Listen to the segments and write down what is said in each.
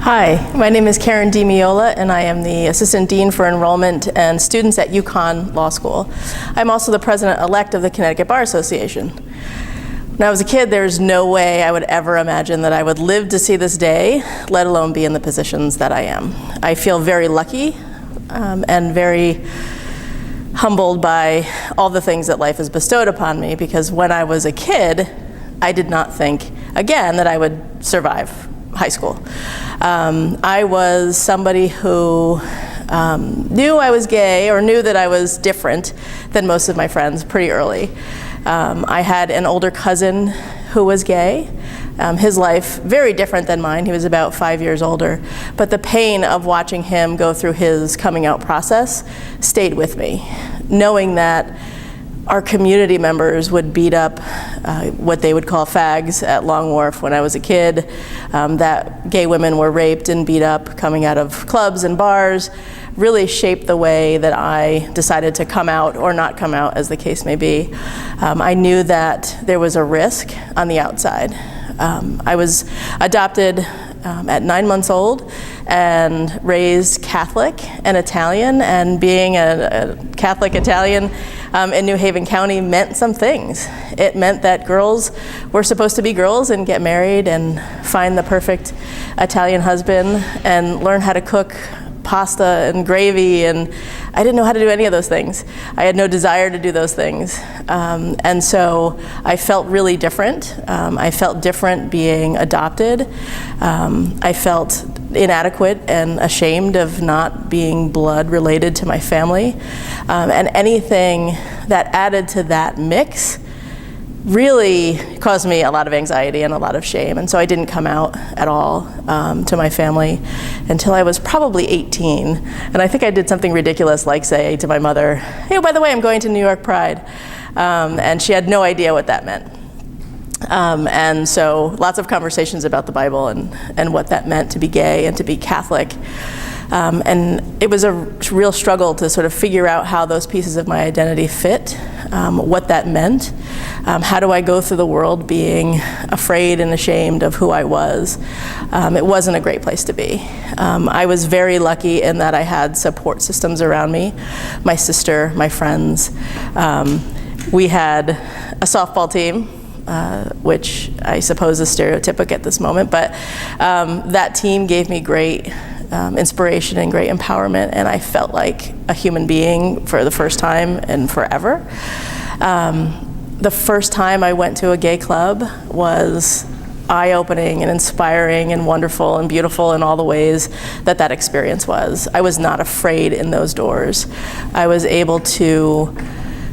Hi, my name is Karen DeMeola, and I am the Assistant Dean for Enrollment and Students at UConn Law School. I'm also the President-elect of the Connecticut Bar Association. When I was a kid, there's no way I would ever imagine that I would live to see this day, let alone be in the positions that I am. I feel very lucky and very humbled by all the things that life has bestowed upon me, because when I was a kid, I did not think, again, that I would survive high school. I was somebody who knew I was gay, or knew that I was different than most of my friends pretty early. I had an older cousin who was gay. His life very different than mine. He was about 5 years older, but the pain of watching him go through his coming out process stayed with me, knowing that our community members would beat up what they would call fags at Long Wharf when I was a kid, that gay women were raped and beat up coming out of clubs and bars, really shaped the way that I decided to come out or not come out, as the case may be. I knew that there was a risk on the outside. I was adopted at 9 months old and raised Catholic and Italian, and being a Catholic Italian in New Haven County meant some things. It meant that girls were supposed to be girls and get married and find the perfect Italian husband and learn how to cook pasta and gravy, and I didn't know how to do any of those things. I had no desire to do those things. And so I felt really different. I felt different being adopted. I felt inadequate and ashamed of not being blood related to my family. And anything that added to that mix really caused me a lot of anxiety and a lot of shame. And so I didn't come out at all to my family until I was probably 18. And I think I did something ridiculous, like say to my mother, "Hey, by the way, I'm going to New York Pride." And she had no idea what that meant. And so lots of conversations about the Bible and what that meant to be gay and to be Catholic. And it was a real struggle to sort of figure out how those pieces of my identity fit, what that meant. How do I go through the world being afraid and ashamed of who I was? It wasn't a great place to be. I was very lucky in that I had support systems around me, my sister, my friends. We had a softball team, which I suppose is stereotypic at this moment, but that team gave me great inspiration and great empowerment, and I felt like a human being for the first time and forever. The first time I went to a gay club was eye-opening and inspiring and wonderful and beautiful in all the ways that that experience was. I was not afraid in those doors. I was able to,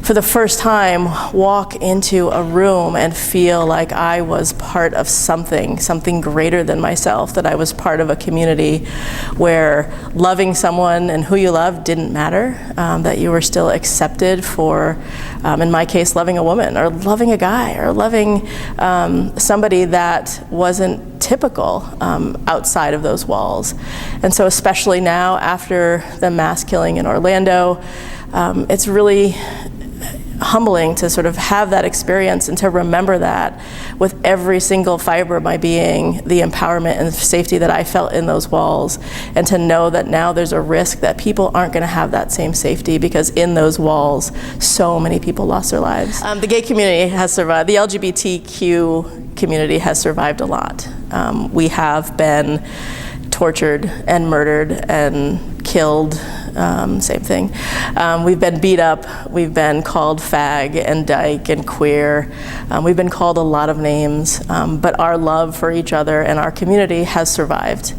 for the first time, walk into a room and feel like I was part of something greater than myself, that I was part of a community where loving someone and who you love didn't matter, that you were still accepted for, in my case, loving a woman or loving a guy or loving somebody that wasn't typical outside of those walls. And so especially now, after the mass killing in Orlando, it's really humbling to sort of have that experience and to remember that with every single fiber of my being, the empowerment and safety that I felt in those walls, and to know that now there's a risk that people aren't going to have that same safety, because in those walls so many people lost their lives. The gay community has survived. The LGBTQ community has survived a lot. We have been tortured and murdered and killed. Same thing. We've been beat up, we've been called fag and dyke and queer, we've been called a lot of names, but our love for each other and our community has survived.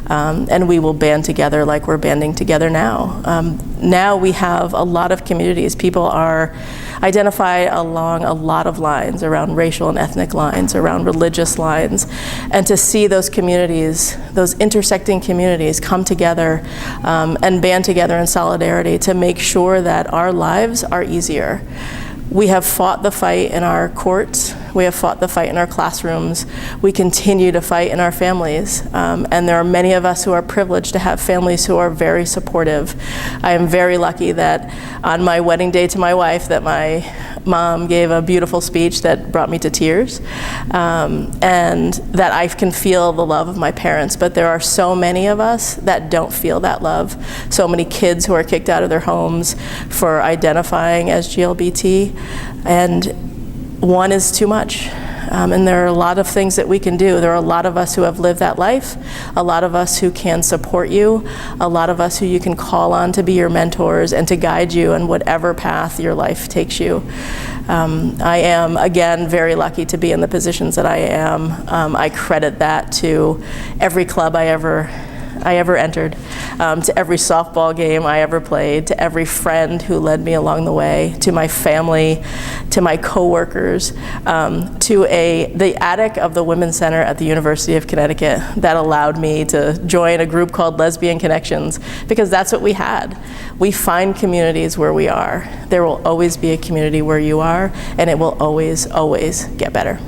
And we will band together like we're banding together now. Now we have a lot of communities. People are identified along a lot of lines, around racial and ethnic lines, around religious lines, and to see those communities, those intersecting communities, come together and band together in solidarity to make sure that our lives are easier. We have fought the fight in our courts. We have fought the fight in our classrooms. We continue to fight in our families. And there are many of us who are privileged to have families who are very supportive. I am very lucky that on my wedding day to my wife, that my mom gave a beautiful speech that brought me to tears, and that I can feel the love of my parents, but there are so many of us that don't feel that love. So many kids who are kicked out of their homes for identifying as GLBT, and one is too much. And there are a lot of things that we can do. There are a lot of us who have lived that life, a lot of us who can support you, a lot of us who you can call on to be your mentors and to guide you in whatever path your life takes you. I am, again, very lucky to be in the positions that I am. I credit that to every club I ever entered, to every softball game I ever played, to every friend who led me along the way, to my family, to my coworkers, to the attic of the Women's Center at the University of Connecticut that allowed me to join a group called Lesbian Connections, because that's what we had. We find communities where we are. There will always be a community where you are, and it will always, always get better.